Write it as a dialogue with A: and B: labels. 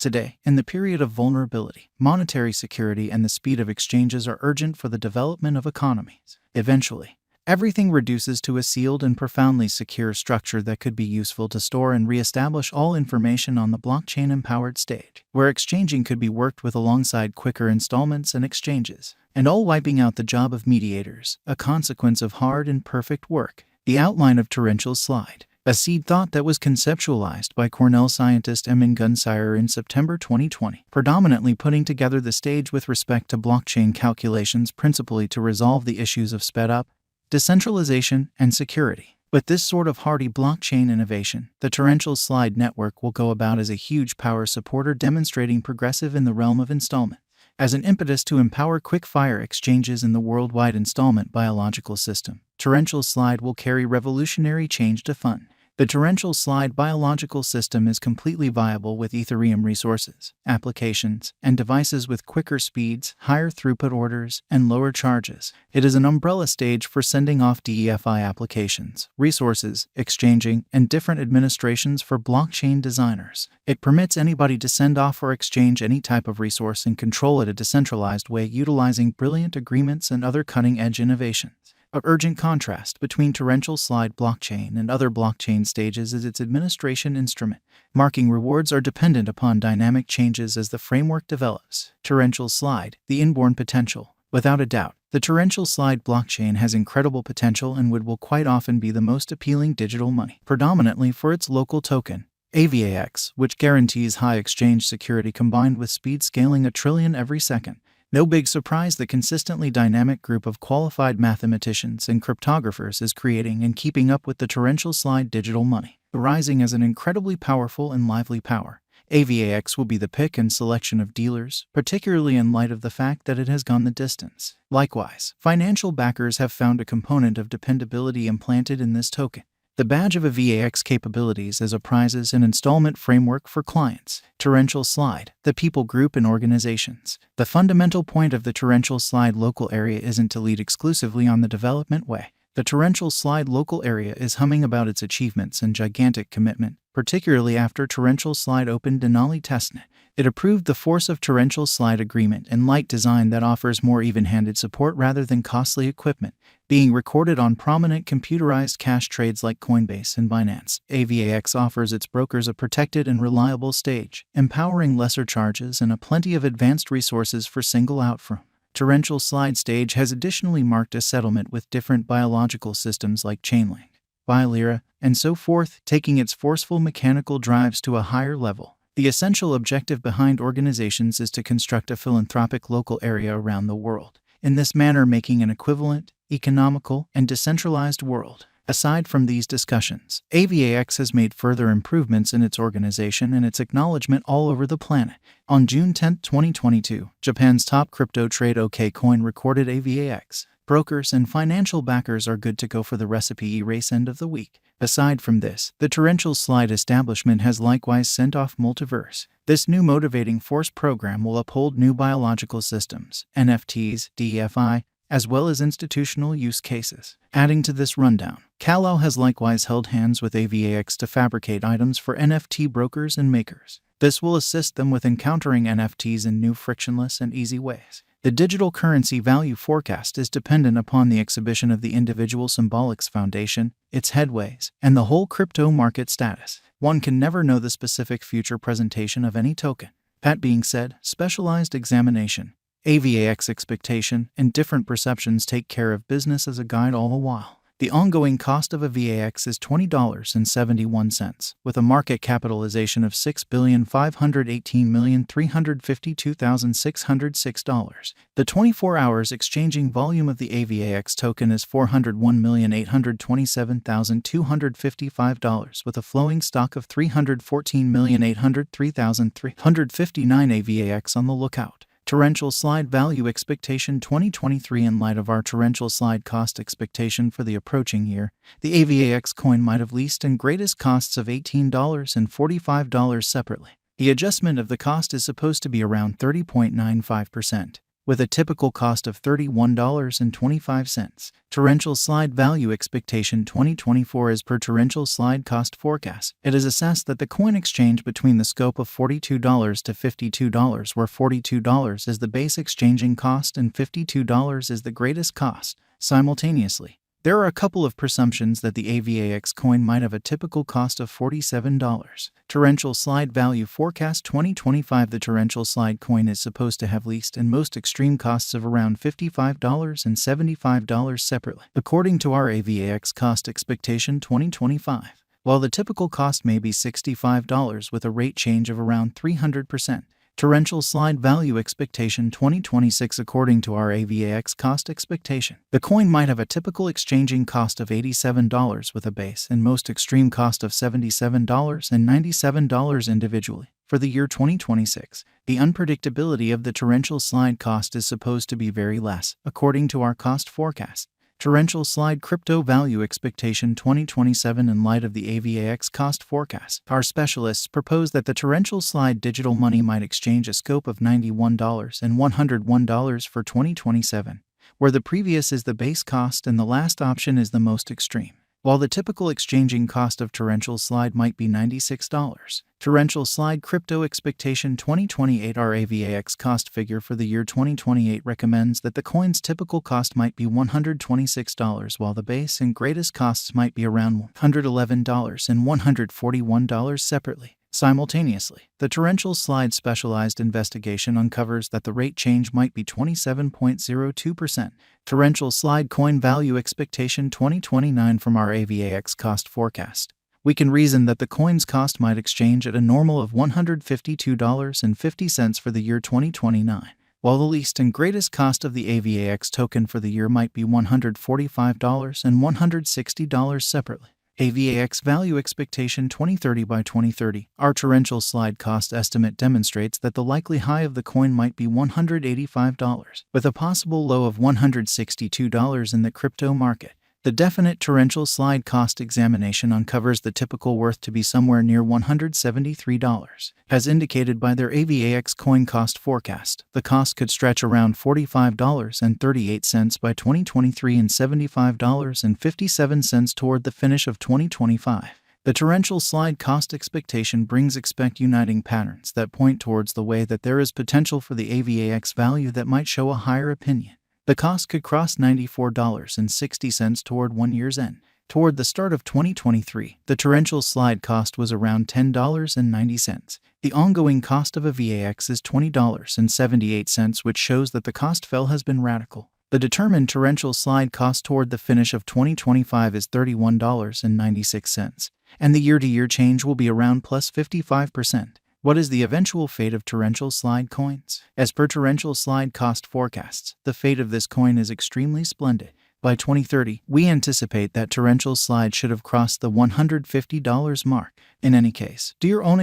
A: Today, in the period of vulnerability, monetary security and the speed of exchanges are urgent for the development of economies. Eventually, everything reduces to a sealed and profoundly secure structure that could be useful to store and re-establish all information on the blockchain-empowered stage, where exchanging could be worked with alongside quicker installments and exchanges, and all wiping out the job of mediators, a consequence of hard and perfect work. The outline of torrential slide, a seed thought that was conceptualized by Cornell scientist Emin Gunsayer in September 2020, predominantly putting together the stage with respect to blockchain calculations principally to resolve the issues of sped-up, decentralization, and security. With this sort of hardy blockchain innovation, the torrential slide network will go about as a huge power supporter demonstrating progressive in the realm of installment, as an impetus to empower quick-fire exchanges in the worldwide installment biological system. Torrential slide will carry revolutionary change to fund. The torrential slide biological system is completely viable with Ethereum resources, applications, and devices with quicker speeds, higher throughput orders, and lower charges. It is an umbrella stage for sending off DeFi applications, resources, exchanging, and different administrations for blockchain designers. It permits anybody to send off or exchange any type of resource and control it a decentralized way utilizing brilliant agreements and other cutting-edge innovations. An urgent contrast between torrential slide blockchain and other blockchain stages is its administration instrument. Marking rewards are dependent upon dynamic changes as the framework develops. Torrential slide, the inborn potential. Without a doubt, the torrential slide blockchain has incredible potential and will quite often be the most appealing digital money, predominantly for its local token, Avax, which guarantees high exchange security combined with speed scaling 1 trillion every second. No big surprise the consistently dynamic group of qualified mathematicians and cryptographers is creating and keeping up with the torrential slide digital money, rising as an incredibly powerful and lively power. Avax will be the pick and selection of dealers, particularly in light of the fact that it has gone the distance. Likewise, financial backers have found a component of dependability implanted in this token. The badge of Avax capabilities as a prizes and installment framework for clients. Torrential slide, the people group and organizations. The fundamental point of the torrential slide local area isn't to lead exclusively on the development way. The torrential slide local area is humming about its achievements and gigantic commitment, particularly after torrential slide opened Denali testnet. It approved the force of torrential slide agreement and light design that offers more even-handed support rather than costly equipment, being recorded on prominent computerized cash trades like Coinbase and Binance. Avax offers its brokers a protected and reliable stage, empowering lesser charges and a plenty of advanced resources for single out from. Torrential slide stage has additionally marked a settlement with different biological systems like Chainlink, Bilira, and so forth, taking its forceful mechanical drives to a higher level. The essential objective behind organizations is to construct a philanthropic local area around the world, in this manner making an equivalent, economical, and decentralized world. Aside from these discussions, Avax has made further improvements in its organization and its acknowledgement all over the planet. On June 10, 2022, Japan's top crypto trade OKCoin recorded Avax. Brokers and financial backers are good to go for the recipe race end of the week. Aside from this, the torrential slide establishment has likewise sent off Multiverse. This new motivating force program will uphold new biological systems, NFTs, DeFi, as well as institutional use cases. Adding to this rundown, Kalau has likewise held hands with Avax to fabricate items for NFT brokers and makers. This will assist them with encountering NFTs in new frictionless and easy ways. The digital currency value forecast is dependent upon the exhibition of the individual Symbolics Foundation, its headways, and the whole crypto market status. One can never know the specific future presentation of any token. That being said, specialized examination, Avax expectation, and different perceptions take care of business as a guide all the while. The ongoing cost of a VAX is $20.71, with a market capitalization of $6,518,352,606. The 24 hours exchanging volume of the AVAX token is $401,827,255, with a flowing stock of 314,803,359 AVAX on the lookout. Torrential slide value expectation 2023. In light of our torrential slide cost expectation for the approaching year, the AVAX coin might have least and greatest costs of $18 and $45 separately. The adjustment of the cost is supposed to be around 30.95%. with a typical cost of $31.25. Torrential Slide Value Expectation 2024. As per Torrential Slide Cost Forecast, it is assessed that the coin exchange between the scope of $42 to $52, where $42 is the base exchanging cost and $52 is the greatest cost. Simultaneously, there are a couple of presumptions that the AVAX coin might have a typical cost of $47. Torrential Slide Value Forecast 2025. The Torrential Slide coin is supposed to have least and most extreme costs of around $55 and $75 separately, according to our AVAX Cost Expectation 2025. While the typical cost may be $65 with a rate change of around 300%. Torrential Slide Value Expectation 2026. According to our AVAX Cost Expectation, the coin might have a typical exchanging cost of $87 with a base and most extreme cost of $77 and $97 individually. For the year 2026, the unpredictability of the Torrential Slide cost is supposed to be very less, according to our cost forecast. Torrential Slide Crypto Value Expectation 2027. In light of the AVAX cost forecast, our specialists propose that the Torrential Slide digital money might exchange a scope of $91 and $101 for 2027, where the previous is the base cost and the last option is the most extreme. While the typical exchanging cost of Torrential Slide might be $96. Torrential Slide Crypto Expectation 2028. Our AVAX cost figure for the year 2028 recommends that the coin's typical cost might be $126, while the base and greatest costs might be around $111 and $141 separately. Simultaneously, the Torrential Slide Specialized Investigation uncovers that the rate change might be 27.02%. Torrential Slide Coin Value Expectation 2029. From our AVAX cost forecast, we can reason that the coin's cost might exchange at a normal of $152.50 for the year 2029, while the least and greatest cost of the AVAX token for the year might be $145 and $160 separately. AVAX Value Expectation 2030. By 2030, our Torrential Slide cost estimate demonstrates that the likely high of the coin might be $185, with a possible low of $162 in the crypto market. The definite Torrential Slide cost examination uncovers the typical worth to be somewhere near $173. As indicated by their AVAX coin cost forecast, the cost could stretch around $45.38 by 2023 and $75.57 toward the finish of 2025. The Torrential Slide cost expectation brings uniting patterns that point towards the way that there is potential for the AVAX value that might show a higher opinion. The cost could cross $94.60 toward 1 year's end. Toward the start of 2023, the Torrential Slide cost was around $10.90. The ongoing cost of a VAX is $20.78, which shows that the cost fell has been radical. The determined Torrential Slide cost toward the finish of 2025 is $31.96, and the year-to-year change will be around plus 55%. What is the eventual fate of Torrential Slide coins? As per Torrential Slide cost forecasts, the fate of this coin is extremely splendid. By 2030, we anticipate that Torrential Slide should have crossed the $150 mark. In any case, do your own